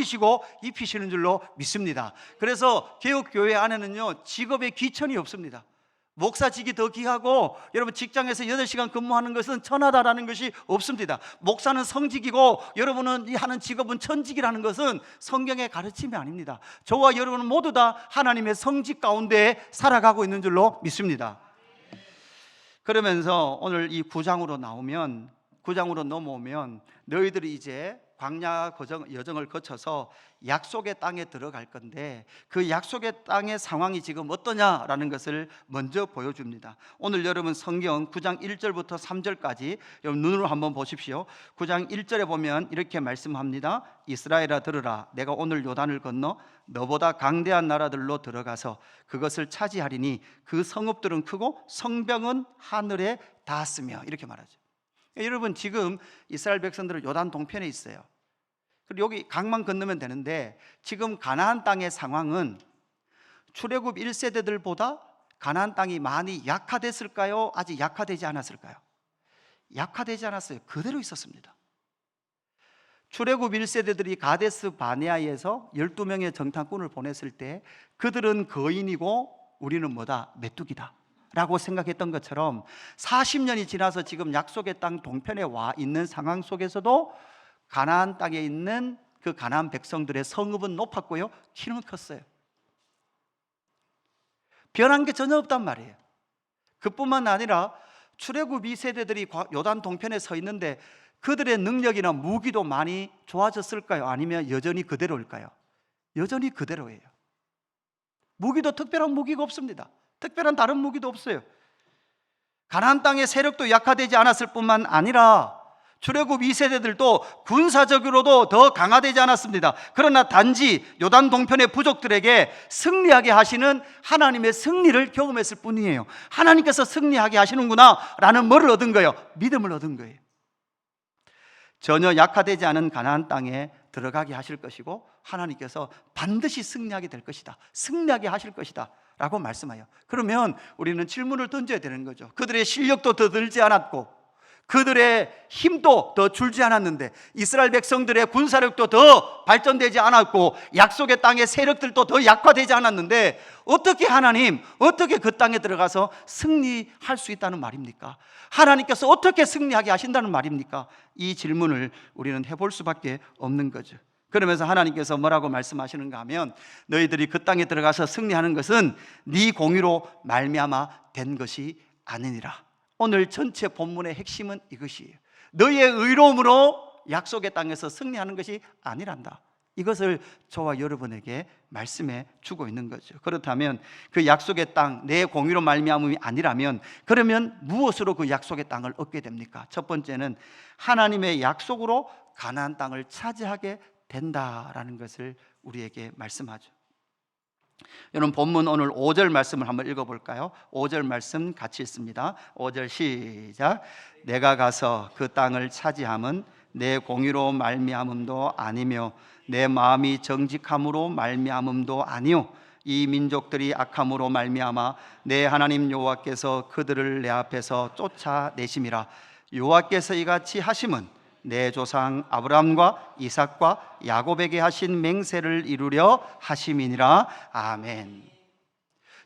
가르치시고 입히시는 줄로 믿습니다. 그래서 개혁교회 안에는요, 직업의 귀천이 없습니다. 목사직이 더 귀하고 여러분 직장에서 8시간 근무하는 것은 천하다라는 것이 없습니다. 목사는 성직이고 여러분은 이 하는 직업은 천직이라는 것은 성경의 가르침이 아닙니다. 저와 여러분은 모두 다 하나님의 성직 가운데 살아가고 있는 줄로 믿습니다. 그러면서 오늘 이 9장으로 넘어오면 너희들이 이제 광야 여정을 거쳐서 약속의 땅에 들어갈 건데 그 약속의 땅의 상황이 지금 어떠냐라는 것을 먼저 보여줍니다. 오늘 여러분 성경 9장 1절부터 3절까지 여러분 눈으로 한번 보십시오. 9장 1절에 보면 이렇게 말씀합니다. 이스라엘아 들으라, 내가 오늘 요단을 건너 너보다 강대한 나라들로 들어가서 그것을 차지하리니 그 성읍들은 크고 성벽은 하늘에 닿았으며, 이렇게 말하죠. 여러분 지금 이스라엘 백성들은 요단 동편에 있어요. 그리고 여기 강만 건너면 되는데 지금 가나안 땅의 상황은 출애굽 1세대들보다 가나안 땅이 많이 약화됐을까요? 아직 약화되지 않았을까요? 약화되지 않았어요. 그대로 있었습니다. 출애굽 1세대들이 가데스 바네아에서 12명의 정탐꾼을 보냈을 때 그들은 거인이고 우리는 뭐다? 메뚜기다 라고 생각했던 것처럼 40년이 지나서 지금 약속의 땅 동편에 와 있는 상황 속에서도 가나안 땅에 있는 그 가나안 백성들의 성읍은 높았고요, 키는 컸어요. 변한 게 전혀 없단 말이에요. 그뿐만 아니라 출애굽 2세대들이 요단 동편에 서 있는데 그들의 능력이나 무기도 많이 좋아졌을까요? 아니면 여전히 그대로일까요? 여전히 그대로예요. 무기도 특별한 무기가 없습니다. 특별한 다른 무기도 없어요. 가나안 땅의 세력도 약화되지 않았을 뿐만 아니라 출애굽 2세대들도 군사적으로도 더 강화되지 않았습니다. 그러나 단지 요단 동편의 부족들에게 승리하게 하시는 하나님의 승리를 경험했을 뿐이에요. 하나님께서 승리하게 하시는구나 라는 뭐를 얻은 거예요? 믿음을 얻은 거예요. 전혀 약화되지 않은 가나안 땅에 들어가게 하실 것이고 하나님께서 반드시 승리하게 될 것이다, 승리하게 하실 것이다 라고 말씀해요. 그러면 우리는 질문을 던져야 되는 거죠. 그들의 실력도 더 늘지 않았고 그들의 힘도 더 줄지 않았는데 이스라엘 백성들의 군사력도 더 발전되지 않았고 약속의 땅의 세력들도 더 약화되지 않았는데 어떻게 하나님, 어떻게 그 땅에 들어가서 승리할 수 있다는 말입니까? 하나님께서 어떻게 승리하게 하신다는 말입니까? 이 질문을 우리는 해볼 수밖에 없는 거죠. 그러면서 하나님께서 뭐라고 말씀하시는가 하면 너희들이 그 땅에 들어가서 승리하는 것은 네 공의로 말미암아 된 것이 아니니라. 오늘 전체 본문의 핵심은 이것이에요. 너희의 의로움으로 약속의 땅에서 승리하는 것이 아니란다. 이것을 저와 여러분에게 말씀해 주고 있는 거죠. 그렇다면 그 약속의 땅, 내 공의로 말미암음이 아니라면 그러면 무엇으로 그 약속의 땅을 얻게 됩니까? 첫 번째는 하나님의 약속으로 가나안 땅을 차지하게 된다라는 것을 우리에게 말씀하죠. 여러분 본문 오늘 5절 말씀을 한번 읽어볼까요? 5절 말씀 같이 읽습니다. 5절 시작. 내가 가서 그 땅을 차지함은 내 공의로 말미암음도 아니며 내 마음이 정직함으로 말미암음도 아니요 이 민족들이 악함으로 말미암아 내 하나님 여호와께서 그들을 내 앞에서 쫓아내심이라. 여호와께서 이같이 하심은 내 조상 아브라함과 이삭과 야곱에게 하신 맹세를 이루려 하심이니라. 아멘.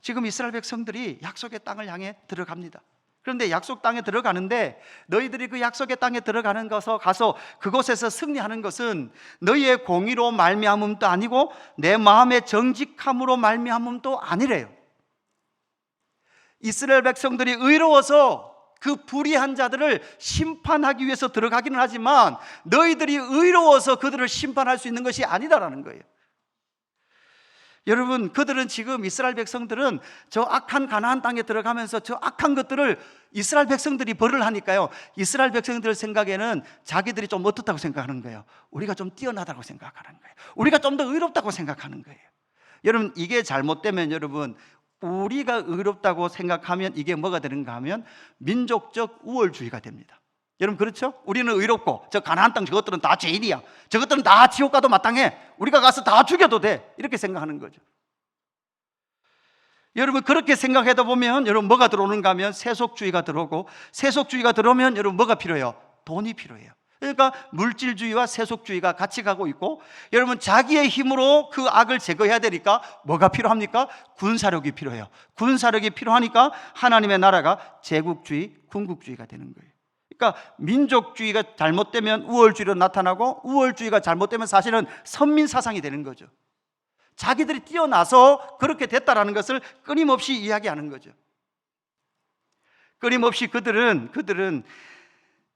지금 이스라엘 백성들이 약속의 땅을 향해 들어갑니다. 그런데 약속 땅에 들어가는데 너희들이 그 약속의 땅에 들어가는 것서 가서 그곳에서 승리하는 것은 너희의 공의로 말미암음도 아니고 내 마음의 정직함으로 말미암음도 아니래요. 이스라엘 백성들이 의로워서 그 불의한 자들을 심판하기 위해서 들어가기는 하지만 너희들이 의로워서 그들을 심판할 수 있는 것이 아니다라는 거예요. 여러분, 그들은 지금 이스라엘 백성들은 저 악한 가나안 땅에 들어가면서 저 악한 것들을 이스라엘 백성들이 벌을 하니까요, 이스라엘 백성들 생각에는 자기들이 좀 어떻다고 생각하는 거예요? 우리가 좀 뛰어나다고 생각하는 거예요. 우리가 좀 더 의롭다고 생각하는 거예요. 여러분, 이게 잘못되면 여러분, 우리가 의롭다고 생각하면 이게 뭐가 되는가 하면 민족적 우월주의가 됩니다. 여러분 그렇죠? 우리는 의롭고 저 가나안 땅 저것들은 다 죄인이야, 저것들은 다 지옥 가도 마땅해, 우리가 가서 다 죽여도 돼, 이렇게 생각하는 거죠. 여러분 그렇게 생각하다 보면 여러분 뭐가 들어오는가 하면 세속주의가 들어오고 세속주의가 들어오면 여러분 뭐가 필요해요? 돈이 필요해요. 그러니까 물질주의와 세속주의가 같이 가고 있고, 여러분 자기의 힘으로 그 악을 제거해야 되니까 뭐가 필요합니까? 군사력이 필요해요. 군사력이 필요하니까 하나님의 나라가 제국주의, 군국주의가 되는 거예요. 그러니까 민족주의가 잘못되면 우월주의로 나타나고, 우월주의가 잘못되면 사실은 선민사상이 되는 거죠. 자기들이 뛰어나서 그렇게 됐다라는 것을 끊임없이 이야기하는 거죠. 끊임없이 그들은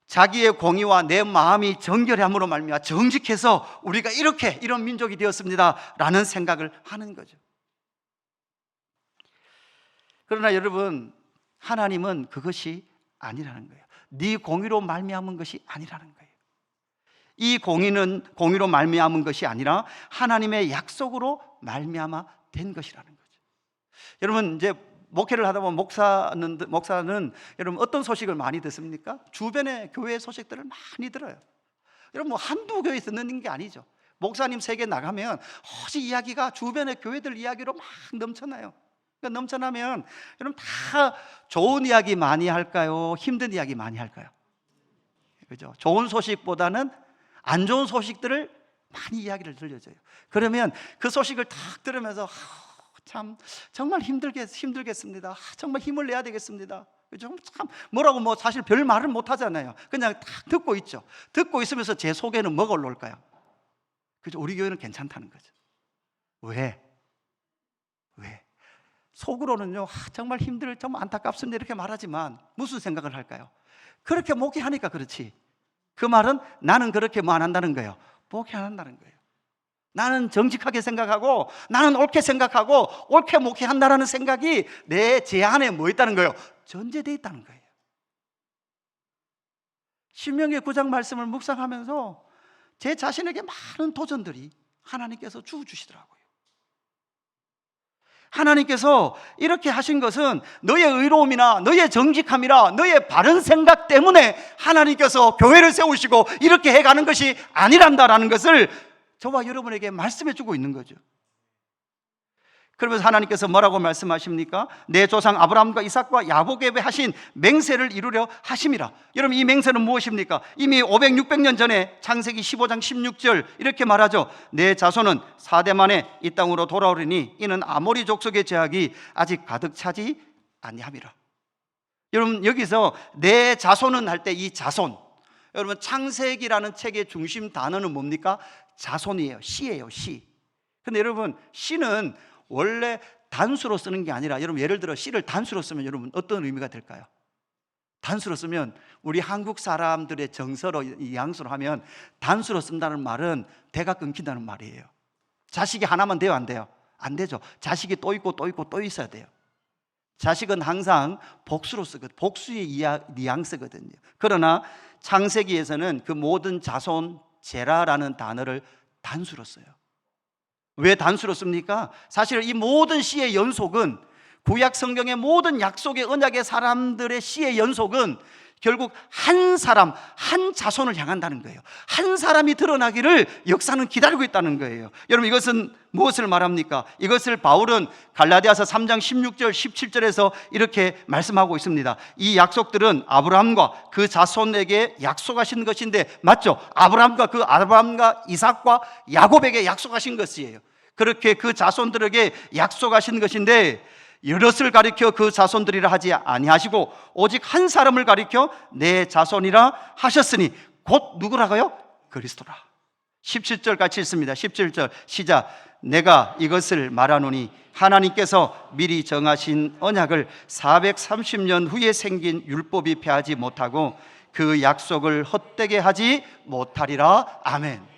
자기의 공의와 내 마음이 정결함으로 말미암아 정직해서 우리가 이런 민족이 되었습니다라는 생각을 하는 거죠. 그러나 여러분, 하나님은 그것이 아니라는 거예요. 네 공의로 말미암은 것이 아니라는 거예요. 이 공의로 말미암은 것이 아니라 하나님의 약속으로 말미암아 된 것이라는 거죠. 여러분, 이제 목회를 하다 보면 목사는 여러분 어떤 소식을 많이 듣습니까? 주변의 교회 소식들을 많이 들어요. 여러분 뭐 한두 교회에서 듣는 게 아니죠. 목사님 세계 나가면 오직 이야기가 주변의 교회들 이야기로 막 넘쳐나요. 그러니까 넘쳐나면 여러분 다 좋은 이야기 많이 할까요? 힘든 이야기 많이 할까요? 그죠? 좋은 소식보다는 안 좋은 소식들을 많이 이야기를 들려줘요. 그러면 그 소식을 딱 들으면서 참 정말 힘들겠습니다. 정말 힘을 내야 되겠습니다. 참 뭐라고 뭐 사실 별 말을 못 하잖아요. 그냥 딱 듣고 있죠. 듣고 있으면서 제 속에는 뭐가 올라올까요? 그죠? 우리 교회는 괜찮다는 거죠. 왜? 속으로는요, 정말 정말 안타깝습니다 이렇게 말하지만 무슨 생각을 할까요? 그렇게 목회하니까 그렇지. 그 말은 나는 그렇게 뭐 안 한다는 거예요. 목회 안 한다는 거예요. 나는 정직하게 생각하고, 나는 옳게 생각하고, 옳게 목회한다라는 생각이 제 안에 뭐 있다는 거예요? 전제되어 있다는 거예요. 신명기 9장 말씀을 묵상하면서 제 자신에게 많은 도전들이 하나님께서 주시더라고요. 하나님께서 이렇게 하신 것은 너의 의로움이나 너의 정직함이나 너의 바른 생각 때문에 하나님께서 교회를 세우시고 이렇게 해가는 것이 아니란다라는 것을 저와 여러분에게 말씀해 주고 있는 거죠. 그러면서 하나님께서 뭐라고 말씀하십니까? 내 조상 아브라함과 이삭과 야곱에게 하신 맹세를 이루려 하심이라. 여러분 이 맹세는 무엇입니까? 이미 500, 600년 전에 창세기 15장 16절 이렇게 말하죠. 내 자손은 4대 만에 이 땅으로 돌아오리니 이는 아모리 족속의 죄악이 아직 가득 차지 아니함이라. 여러분 여기서 내 자손은 할 때 이 자손, 여러분 창세기라는 책의 중심 단어는 뭡니까? 자손이에요. 씨예요. 씨. 근데 여러분 씨는 원래 단수로 쓰는 게 아니라, 여러분 예를 들어 씨를 단수로 쓰면 여러분 어떤 의미가 될까요? 단수로 쓰면 우리 한국 사람들의 정서로 이 양수로 하면 단수로 쓴다는 말은 대가 끊긴다는 말이에요. 자식이 하나만 돼요, 안 돼요? 안 되죠. 자식이 또 있고 또 있고 또 있어야 돼요. 자식은 항상 복수로 쓰거든요. 복수의 뉘앙스거든요. 그러나 창세기에서는 그 모든 자손 제라라는 단어를 단수로 써요. 왜 단수로 씁니까? 사실 이 모든 씨의 연속은, 구약 성경의 모든 약속의 언약의 사람들의 씨의 연속은 결국 한 사람, 한 자손을 향한다는 거예요. 한 사람이 드러나기를 역사는 기다리고 있다는 거예요. 여러분 이것은 무엇을 말합니까? 이것을 바울은 갈라디아서 3장 16절 17절에서 이렇게 말씀하고 있습니다. 이 약속들은 아브라함과 그 자손에게 약속하신 것인데, 맞죠? 아브라함과 이삭과 야곱에게 약속하신 것이에요. 그렇게 그 자손들에게 약속하신 것인데 여럿을 가리켜 그 자손들이라 하지 아니하시고 오직 한 사람을 가리켜 내 자손이라 하셨으니 곧 누구라고요? 그리스도라. 17절 같이 읽습니다. 17절 시작. 내가 이것을 말하노니 하나님께서 미리 정하신 언약을 430년 후에 생긴 율법이 폐하지 못하고 그 약속을 헛되게 하지 못하리라. 아멘.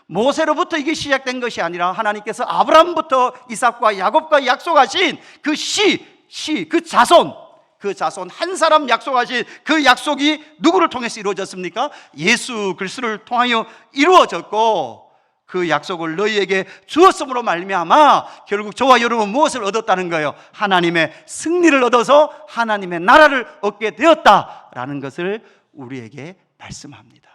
모세로부터 이게 시작된 것이 아니라 하나님께서 아브라함부터 이삭과 야곱과 약속하신 그 자손 한 사람 약속하신 그 약속이 누구를 통해서 이루어졌습니까? 예수 그리스도를 통하여 이루어졌고, 그 약속을 너희에게 주었음으로 말미암아 결국 저와 여러분 무엇을 얻었다는 거예요? 하나님의 승리를 얻어서 하나님의 나라를 얻게 되었다라는 것을 우리에게 말씀합니다.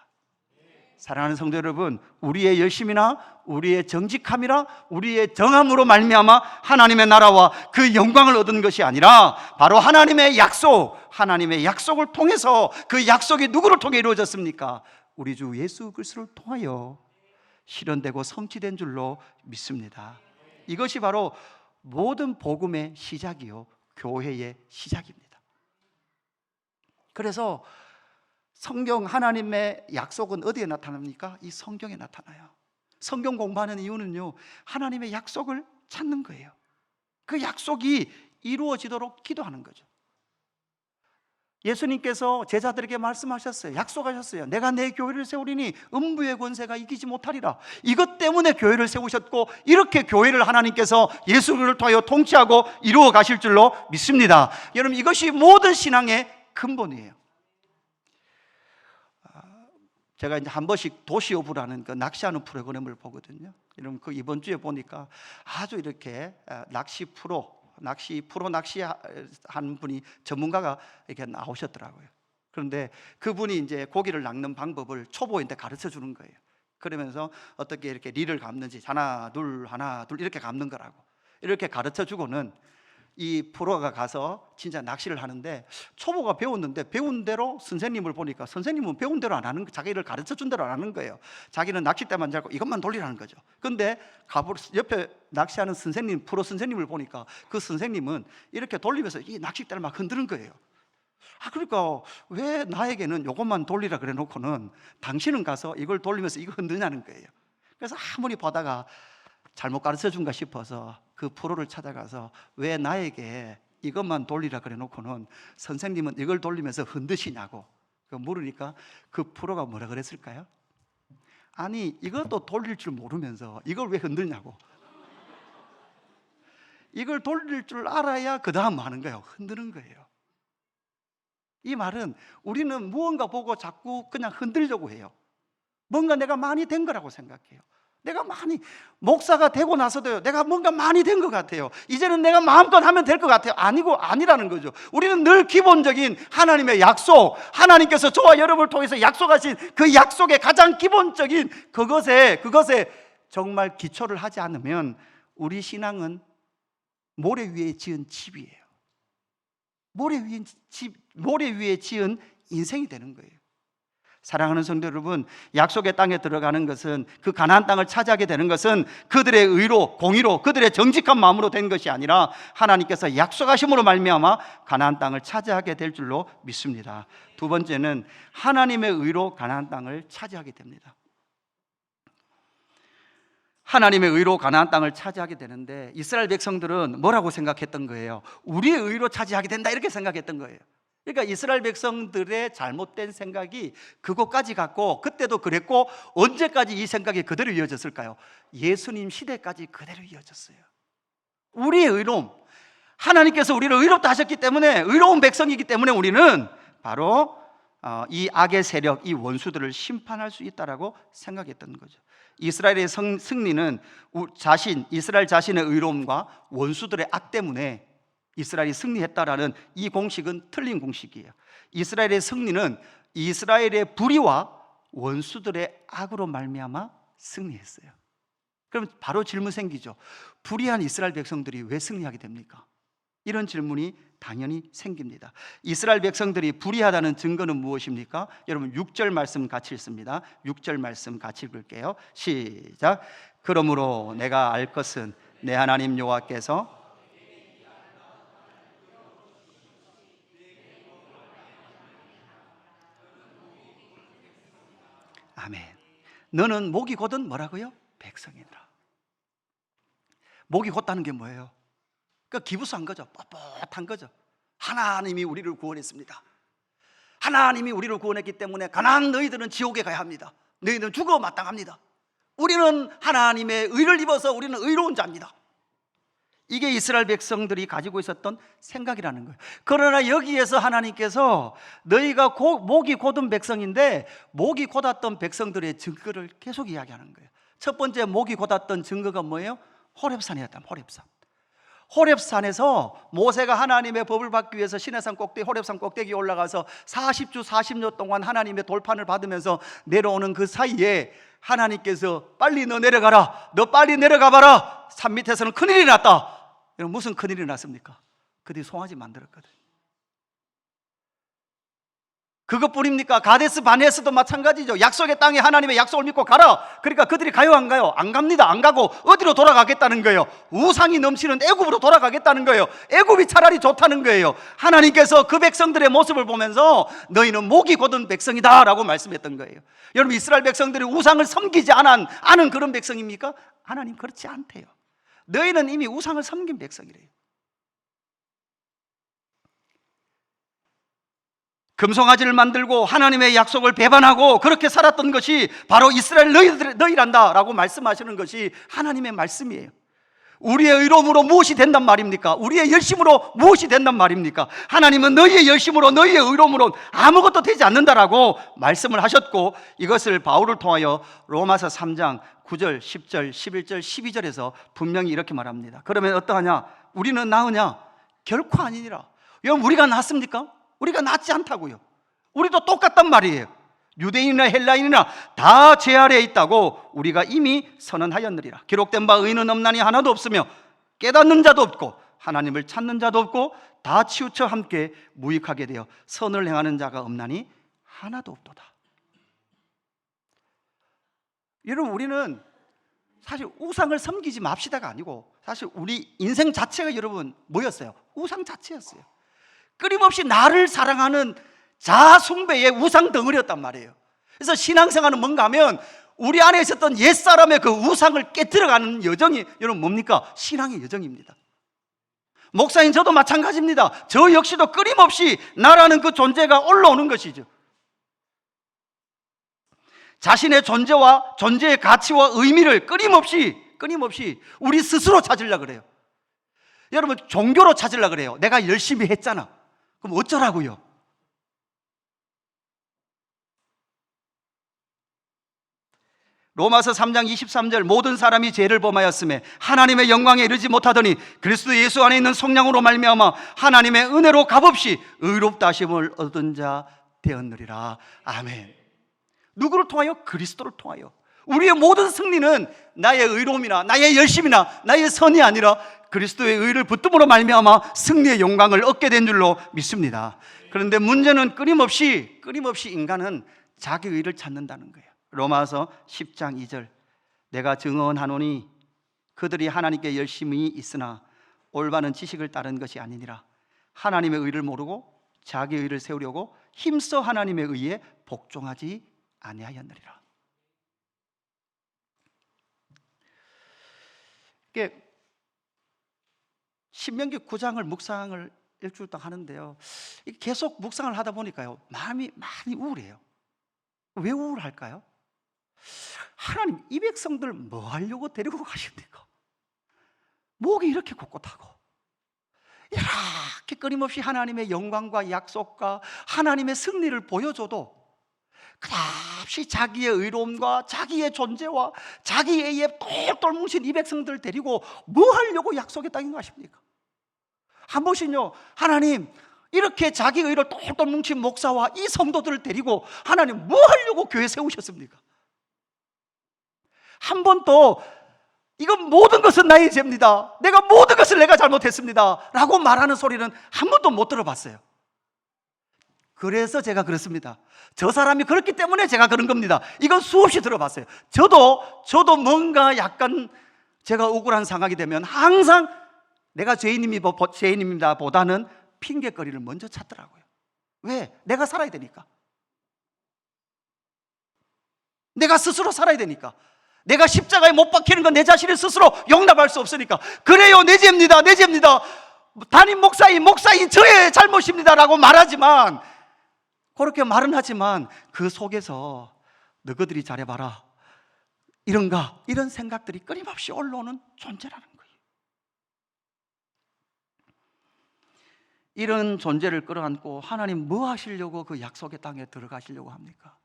사랑하는 성도 여러분, 우리의 열심이나 우리의 정직함이나 우리의 정함으로 말미암아 하나님의 나라와 그 영광을 얻은 것이 아니라 바로 하나님의 약속을 통해서, 그 약속이 누구를 통해 이루어졌습니까? 우리 주 예수 그리스도를 통하여 실현되고 성취된 줄로 믿습니다. 이것이 바로 모든 복음의 시작이요, 교회의 시작입니다. 그래서 성경 하나님의 약속은 어디에 나타납니까? 이 성경에 나타나요. 성경 공부하는 이유는요, 하나님의 약속을 찾는 거예요. 그 약속이 이루어지도록 기도하는 거죠. 예수님께서 제자들에게 말씀하셨어요. 약속하셨어요. 내가 내 교회를 세우리니 음부의 권세가 이기지 못하리라. 이것 때문에 교회를 세우셨고, 이렇게 교회를 하나님께서 예수를 통하여 통치하고 이루어 가실 줄로 믿습니다. 여러분, 이것이 모든 신앙의 근본이에요. 제가 이제 한 번씩 도시오브라는 그 낚시하는 프로그램을 보거든요. 여러분, 그 이번 주에 보니까 아주 이렇게 낚시한 분이, 전문가가 이렇게 나오셨더라고요. 그런데 그분이 이제 고기를 낚는 방법을 초보인데 가르쳐 주는 거예요. 그러면서 어떻게 이렇게 릴을 감는지 하나 둘 이렇게 감는 거라고 이렇게 가르쳐 주고는 이 프로가 가서 진짜 낚시를 하는데, 초보가 배웠는데 배운 대로 선생님을 보니까 선생님은 배운 대로 안 하는, 자기를 가르쳐 준 대로 안 하는 거예요. 자기는 낚싯대만 잡고 이것만 돌리라는 거죠. 근데 옆에 낚시하는 선생님, 프로 선생님을 보니까 그 선생님은 이렇게 돌리면서 이 낚싯대를 막 흔드는 거예요. 그러니까 왜 나에게는 이것만 돌리라 그래 놓고는 당신은 가서 이걸 돌리면서 이거 흔드냐는 거예요. 그래서 아무리 보다가 잘못 가르쳐 준가 싶어서 그 프로를 찾아가서 왜 나에게 이것만 돌리라 그래 놓고는 선생님은 이걸 돌리면서 흔드시냐고 물으니까 그 프로가 뭐라 그랬을까요? 아니, 이것도 돌릴 줄 모르면서 이걸 왜 흔드냐고. 이걸 돌릴 줄 알아야 그 다음 하는 거예요. 흔드는 거예요. 이 말은 우리는 무언가 보고 자꾸 그냥 흔들려고 해요. 뭔가 내가 많이 된 거라고 생각해요. 내가 많이, 목사가 되고 나서도요, 내가 뭔가 많이 된 것 같아요. 이제는 내가 마음껏 하면 될 것 같아요. 아니라는 거죠. 우리는 늘 기본적인 하나님의 약속, 하나님께서 저와 여러분을 통해서 약속하신 그 약속의 가장 기본적인 그것에 정말 기초를 하지 않으면 우리 신앙은 모래 위에 지은 집이에요. 모래 위에 지은 인생이 되는 거예요. 사랑하는 성도 여러분, 약속의 땅에 들어가는 것은, 그 가나안 땅을 차지하게 되는 것은 그들의 의로, 공의로, 그들의 정직한 마음으로 된 것이 아니라 하나님께서 약속하심으로 말미암아 가나안 땅을 차지하게 될 줄로 믿습니다. 두 번째는 하나님의 의로 가나안 땅을 차지하게 됩니다. 하나님의 의로 가나안 땅을 차지하게 되는데, 이스라엘 백성들은 뭐라고 생각했던 거예요? 우리의 의로 차지하게 된다, 이렇게 생각했던 거예요. 그러니까 이스라엘 백성들의 잘못된 생각이 그것까지 갔고, 그때도 그랬고, 언제까지 이 생각이 그대로 이어졌을까요? 예수님 시대까지 그대로 이어졌어요. 우리의 의로움, 하나님께서 우리를 의롭다 하셨기 때문에, 의로운 백성이기 때문에 우리는 바로 이 악의 세력, 이 원수들을 심판할 수 있다라고 생각했던 거죠. 이스라엘의 승리는 이스라엘 자신의 의로움과 원수들의 악 때문에 이스라엘이 승리했다라는 이 공식은 틀린 공식이에요. 이스라엘의 승리는 이스라엘의 불의와 원수들의 악으로 말미암아 승리했어요. 그럼 바로 질문 생기죠. 불의한 이스라엘 백성들이 왜 승리하게 됩니까? 이런 질문이 당연히 생깁니다. 이스라엘 백성들이 불의하다는 증거는 무엇입니까? 여러분 6절 말씀 같이 읽습니다. 6절 말씀 같이 읽을게요. 시작. 그러므로 내가 알 것은 내 하나님 여호와께서 아멘. 너는 목이 곧은 뭐라고요? 백성이라. 목이 곧다는 게 뭐예요? 그러니까 기부스한 거죠. 뻣뻣한 거죠. 하나님이 우리를 구원했습니다. 하나님이 우리를 구원했기 때문에 가나안 너희들은 지옥에 가야 합니다. 너희들은 죽어 마땅합니다. 우리는 하나님의 의를 입어서 우리는 의로운 자입니다. 이게 이스라엘 백성들이 가지고 있었던 생각이라는 거예요. 그러나 여기에서 하나님께서 너희가 목이 곧은 백성인데, 목이 곧았던 백성들의 증거를 계속 이야기하는 거예요. 첫 번째 목이 곧았던 증거가 뭐예요? 호렙산이었다. 호렙산에서 모세가 하나님의 법을 받기 위해서 시내산 꼭대기, 호렙산 꼭대기에 올라가서 40주 40년 동안 하나님의 돌판을 받으면서 내려오는 그 사이에 하나님께서 빨리 너 내려가라, 너 빨리 내려가봐라, 산 밑에서는 큰일이 났다. 여러분, 무슨 큰일이 났습니까? 그들이 송아지 만들었거든. 그것뿐입니까? 가데스 바네스도 마찬가지죠. 약속의 땅에 하나님의 약속을 믿고 가라. 그러니까 그들이 가요, 안 가요? 안 갑니다. 안 가고 어디로 돌아가겠다는 거예요? 우상이 넘치는 애굽으로 돌아가겠다는 거예요. 애굽이 차라리 좋다는 거예요. 하나님께서 그 백성들의 모습을 보면서 너희는 목이 곧은 백성이다 라고 말씀했던 거예요. 여러분, 이스라엘 백성들이 우상을 섬기지 않은 그런 백성입니까? 하나님 그렇지 않대요. 너희는 이미 우상을 섬긴 백성이래요. 금송아지를 만들고 하나님의 약속을 배반하고 그렇게 살았던 것이 바로 이스라엘 너희란다 라고 말씀하시는 것이 하나님의 말씀이에요. 우리의 의로움으로 무엇이 된단 말입니까? 우리의 열심으로 무엇이 된단 말입니까? 하나님은 너희의 열심으로 너희의 의로움으로 아무것도 되지 않는다라고 말씀을 하셨고, 이것을 바울을 통하여 로마서 3장 9절, 10절, 11절, 12절에서 분명히 이렇게 말합니다. 그러면 어떠하냐? 우리는 나으냐? 결코 아니니라. 여러분, 우리가 낫습니까? 우리가 낫지 않다고요. 우리도 똑같단 말이에요. 유대인이나 헬라인이나 다 죄 아래에 있다고 우리가 이미 선언하였느니라. 기록된 바 의인은 없나니 하나도 없으며 깨닫는 자도 없고 하나님을 찾는 자도 없고 다 치우쳐 함께 무익하게 되어 선을 행하는 자가 없나니 하나도 없도다. 여러분, 우리는 사실 우상을 섬기지 맙시다가 아니고 사실 우리 인생 자체가 여러분 뭐였어요? 우상 자체였어요. 끊임없이 나를 사랑하는 자아숭배의 우상 덩어리였단 말이에요. 그래서 신앙생활은 뭔가 하면 우리 안에 있었던 옛사람의 그 우상을 깨뜨려가는 여정이 여러분 뭡니까? 신앙의 여정입니다. 목사인 저도 마찬가지입니다. 저 역시도 끊임없이 나라는 그 존재가 올라오는 것이죠. 자신의 존재와 존재의 가치와 의미를 끊임없이 우리 스스로 찾으려고 그래요. 여러분, 종교로 찾으려고 그래요. 내가 열심히 했잖아. 그럼 어쩌라고요? 로마서 3장 23절 모든 사람이 죄를 범하였음에 하나님의 영광에 이르지 못하더니 그리스도 예수 안에 있는 성령으로 말미암아 하나님의 은혜로 값없이 의롭다 하심을 얻은 자 되었느리라. 아멘. 누구를 통하여? 그리스도를 통하여. 우리의 모든 승리는 나의 의로움이나 나의 열심이나 나의 선이 아니라 그리스도의 의를 붙듦으로 말미암아 승리의 영광을 얻게 된 줄로 믿습니다. 그런데 문제는 끊임없이 인간은 자기 의를 찾는다는 거예요. 로마서 10장 2절 내가 증언하노니 그들이 하나님께 열심히 있으나 올바른 지식을 따른 것이 아니니라. 하나님의 의를 모르고 자기 의를 세우려고 힘써 하나님의 의에 복종하지 아니하였느니라. 이게 신명기 9장을 묵상을 일주일 동안 하는데요, 계속 묵상을 하다 보니까요 마음이 많이 우울해요. 왜 우울할까요? 하나님, 이 백성들 뭐 하려고 데리고 가십니까? 목이 이렇게 꼿꼿하고 이렇게 끊임없이 하나님의 영광과 약속과 하나님의 승리를 보여줘도 끝없이 자기의 의로움과 자기의 존재와 자기의 입에 똘똘 뭉친 이 백성들 데리고 뭐 하려고 약속의 땅인 것입니까? 한 번씩요, 하나님 이렇게 자기 의를 똘똘 뭉친 목사와 이 성도들을 데리고 하나님 뭐 하려고 교회 세우셨습니까? 한 번도 이건 모든 것은 나의 죄입니다, 내가 모든 것을 내가 잘못했습니다 라고 말하는 소리는 한 번도 못 들어봤어요. 그래서 제가 그렇습니다. 저 사람이 그렇기 때문에 제가 그런 겁니다. 이건 수없이 들어봤어요. 저도 뭔가 약간 제가 억울한 상황이 되면 항상 내가 죄인입니다 보다는 핑계거리를 먼저 찾더라고요. 왜? 내가 살아야 되니까. 내가 스스로 살아야 되니까. 내가 십자가에 못 박히는 건 내 자신을 스스로 용납할 수 없으니까. 그래요, 내 죄입니다, 내 죄입니다, 담임 목사인 저의 잘못입니다 라고 말하지만, 그렇게 말은 하지만 그 속에서 너희들이 잘해봐라 이런 생각들이 끊임없이 올라오는 존재라는 거예요. 이런 존재를 끌어안고 하나님 뭐 하시려고 그 약속의 땅에 들어가시려고 합니까?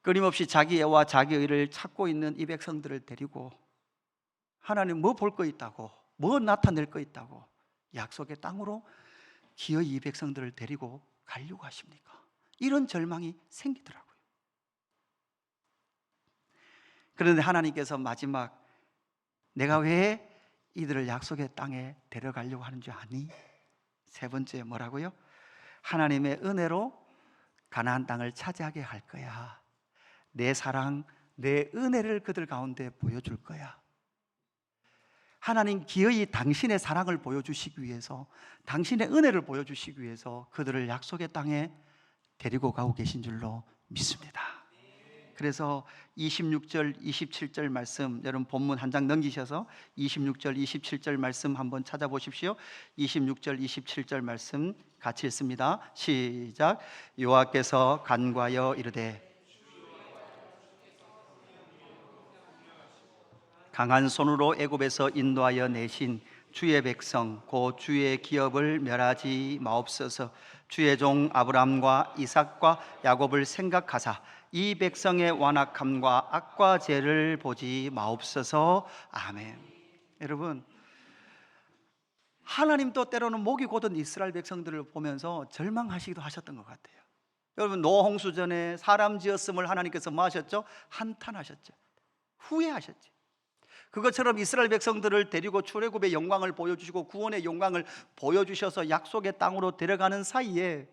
끊임없이 자기 애와 자기 의를 찾고 있는 이 백성들을 데리고 하나님 뭐 볼 거 있다고, 뭐 나타낼 거 있다고 약속의 땅으로 기어이 이 백성들을 데리고 가려고 하십니까? 이런 절망이 생기더라고요. 그런데 하나님께서 마지막 내가 왜 이들을 약속의 땅에 데려가려고 하는 줄 아니? 세 번째 뭐라고요? 하나님의 은혜로 가나안 땅을 차지하게 할 거야. 내 사랑, 내 은혜를 그들 가운데 보여줄 거야. 하나님 기어이 당신의 사랑을 보여주시기 위해서, 당신의 은혜를 보여주시기 위해서 그들을 약속의 땅에 데리고 가고 계신 줄로 믿습니다. 그래서 26절, 27절 말씀, 여러분 본문 한 장 넘기셔서 26절, 27절 말씀 한번 찾아보십시오. 26절, 27절 말씀 같이 읽습니다. 시작. 여호와께서 간과하여 이르되 강한 손으로 애굽에서 인도하여 내신 주의 백성 곧 주의 기업을 멸하지 마옵소서. 주의 종 아브라함과 이삭과 야곱을 생각하사 이 백성의 완악함과 악과 죄를 보지 마옵소서. 아멘. 여러분, 하나님도 때로는 목이 곧은 이스라엘 백성들을 보면서 절망하시기도 하셨던 것 같아요. 여러분, 노홍수 전에 사람 지었음을 하나님께서 뭐 하셨죠? 한탄하셨죠. 후회하셨죠. 그것처럼 이스라엘 백성들을 데리고 출애굽의 영광을 보여주시고 구원의 영광을 보여주셔서 약속의 땅으로 데려가는 사이에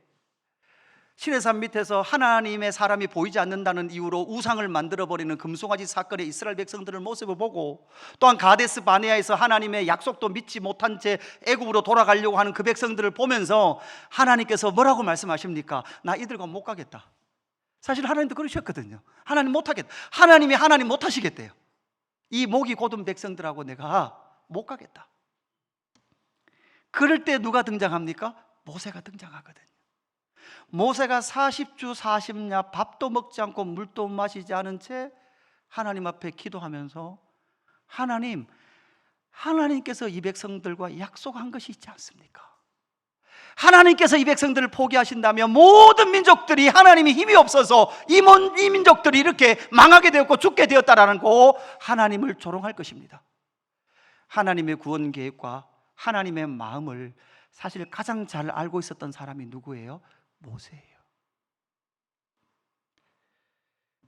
시내산 밑에서 하나님의 사람이 보이지 않는다는 이유로 우상을 만들어버리는 금송아지 사건의 이스라엘 백성들의 모습을 보고, 또한 가데스 바네아에서 하나님의 약속도 믿지 못한 채 애굽으로 돌아가려고 하는 그 백성들을 보면서 하나님께서 뭐라고 말씀하십니까? 나 이들과 못 가겠다. 사실 하나님도 그러셨거든요. 하나님 못하겠다. 하나님 못하시겠대요. 이 목이 곧은 백성들하고 내가 못 가겠다. 그럴 때 누가 등장합니까? 모세가 등장하거든요. 모세가 40주 40야 밥도 먹지 않고 물도 마시지 않은 채 하나님 앞에 기도하면서, 하나님께서 이 백성들과 약속한 것이 있지 않습니까? 하나님께서 이 백성들을 포기하신다면 모든 민족들이 하나님이 힘이 없어서 이 민족들이 이렇게 망하게 되었고 죽게 되었다라는 거 하나님을 조롱할 것입니다. 하나님의 구원 계획과 하나님의 마음을 사실 가장 잘 알고 있었던 사람이 누구예요? 모세예요.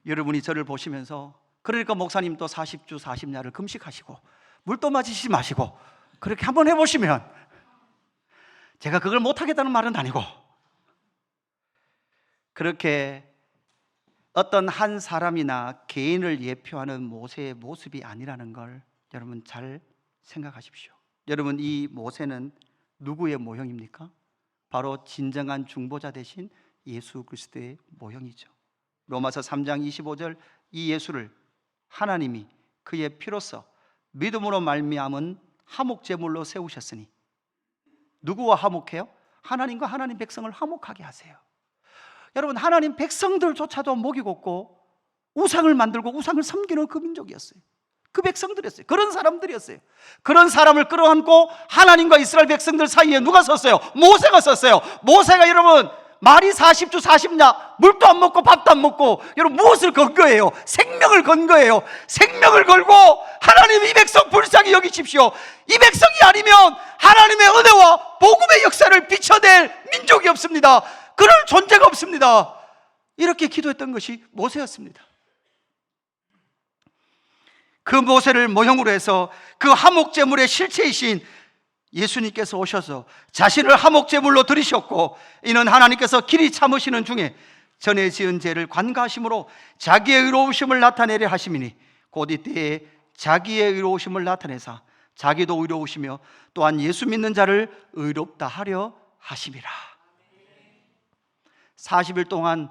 여러분이 저를 보시면서, 그러니까 목사님도 40주 40야를 금식하시고 물도 마시지 마시고 그렇게 한번 해보시면, 제가 그걸 못하겠다는 말은 아니고, 그렇게 어떤 한 사람이나 개인을 예표하는 모세의 모습이 아니라는 걸 여러분 잘 생각하십시오. 여러분, 이 모세는 누구의 모형입니까? 바로 진정한 중보자 되신 예수 그리스도의 모형이죠. 로마서 3장 25절, 이 예수를 하나님이 그의 피로써 믿음으로 말미암은 화목제물로 세우셨으니, 누구와 화목해요? 하나님과 하나님 백성을 화목하게 하세요. 여러분, 하나님 백성들조차도 목이 곧고 우상을 만들고 우상을 섬기는 그 민족이었어요. 그 백성들이었어요. 그런 사람들이었어요. 그런 사람을 끌어안고 하나님과 이스라엘 백성들 사이에 누가 섰어요? 모세가 섰어요. 모세가 여러분 말이 40주 40야 물도 안 먹고 밥도 안 먹고, 여러분 무엇을 건 거예요? 생명을 건 거예요. 생명을 걸고 하나님 이 백성 불쌍히 여기십시오. 이 백성이 아니면 하나님의 은혜와 복음의 역사를 비춰낼 민족이 없습니다. 그럴 존재가 없습니다. 이렇게 기도했던 것이 모세였습니다. 그 모세를 모형으로 해서 그 화목제물의 실체이신 예수님께서 오셔서 자신을 화목제물로 드리셨고, 이는 하나님께서 길이 참으시는 중에 전에 지은 죄를 관가하심으로 자기의 의로우심을 나타내려 하심이니, 곧 이때에 자기의 의로우심을 나타내사 자기도 의로우시며 또한 예수 믿는 자를 의롭다 하려 하심이라. 40일 동안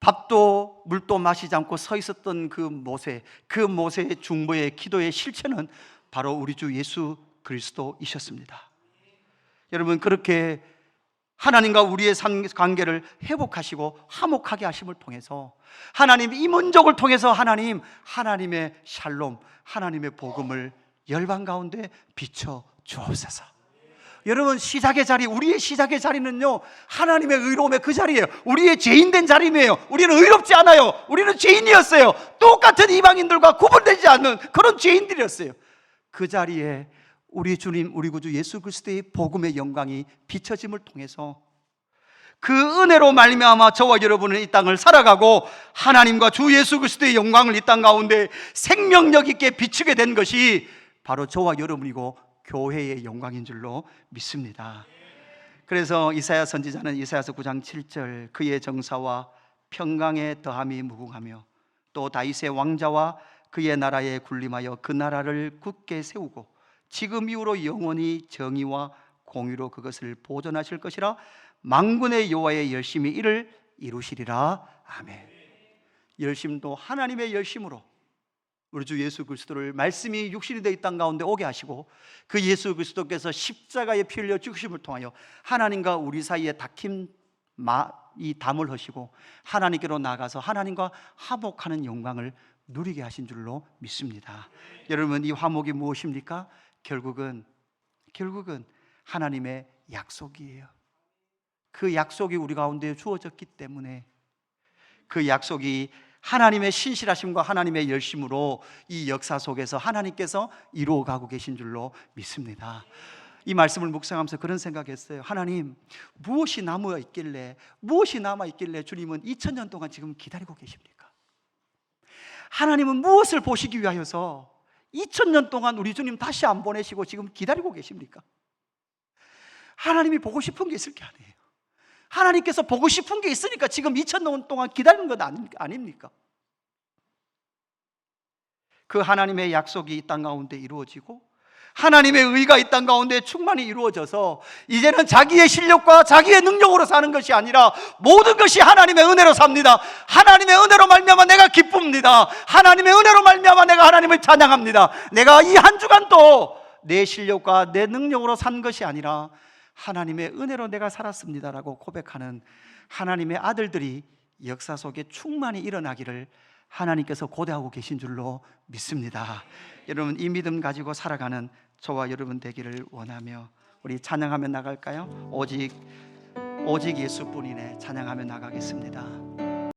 밥도 물도 마시지 않고 서 있었던 그 모세의 중보의 기도의 실체는 바로 우리 주 예수 그리스도이셨습니다. 여러분, 그렇게 하나님과 우리의 관계를 회복하시고 화목하게 하심을 통해서 하나님 이 민족을 통해서 하나님의 샬롬, 하나님의 복음을 열방 가운데 비춰 주옵소서. 여러분, 시작의 자리, 우리의 시작의 자리는요 하나님의 의로움의 그 자리예요. 우리의 죄인된 자리예요. 우리는 의롭지 않아요. 우리는 죄인이었어요. 똑같은 이방인들과 구분되지 않는 그런 죄인들이었어요. 그 자리에 우리 주님, 우리 구주 예수 그리스도의 복음의 영광이 비춰짐을 통해서 그 은혜로 말미암아 저와 여러분은 이 땅을 살아가고 하나님과 주 예수 그리스도의 영광을 이 땅 가운데 생명력 있게 비추게 된 것이 바로 저와 여러분이고 교회의 영광인 줄로 믿습니다. 그래서 이사야 선지자는 이사야서 9장 7절 그의 정사와 평강의 더함이 무궁하며 또 다윗의 왕자와 그의 나라에 군림하여 그 나라를 굳게 세우고 지금 이후로 영원히 정의와 공의로 그것을 보존하실 것이라 만군의 여호와의 열심히 이를 이루시리라. 아멘. 열심도 하나님의 열심으로 우리 주 예수 그리스도를 말씀이 육신이 되어 이 땅 가운데 오게 하시고 그 예수 그리스도께서 십자가에 피 흘려 죽으심을 통하여 하나님과 우리 사이에 닫힌 이 담을 허시고 하나님께로 나가서 하나님과 화목하는 영광을 누리게 하신 줄로 믿습니다. 여러분, 이 화목이 무엇입니까? 결국은 하나님의 약속이에요. 그 약속이 우리 가운데 주어졌기 때문에 그 약속이 하나님의 신실하심과 하나님의 열심으로 이 역사 속에서 하나님께서 이루어가고 계신 줄로 믿습니다. 이 말씀을 묵상하면서 그런 생각했어요. 하나님, 무엇이 남아있길래 주님은 2000년 동안 지금 기다리고 계십니까? 하나님은 무엇을 보시기 위하여서 2000년 동안 우리 주님 다시 안 보내시고 지금 기다리고 계십니까? 하나님이 보고 싶은 게 있을 게 아니에요. 하나님께서 보고 싶은 게 있으니까 지금 2000년 동안 기다리는 건 아닙니까? 그 하나님의 약속이 이 땅 가운데 이루어지고 하나님의 의가 이 땅 가운데 충만히 이루어져서 이제는 자기의 실력과 자기의 능력으로 사는 것이 아니라 모든 것이 하나님의 은혜로 삽니다. 하나님의 은혜로 말미암아 내가 기쁩니다. 하나님의 은혜로 말미암아 내가 하나님을 찬양합니다. 내가 이 한 주간도 내 실력과 내 능력으로 산 것이 아니라 하나님의 은혜로 내가 살았습니다라고 고백하는 하나님의 아들들이 역사 속에 충만히 일어나기를 하나님께서 고대하고 계신 줄로 믿습니다. 여러분, 이 믿음 가지고 살아가는 저와 여러분 되기를 원하며 우리 찬양하며 나갈까요? 오직 예수뿐이네. 찬양하며 나가겠습니다.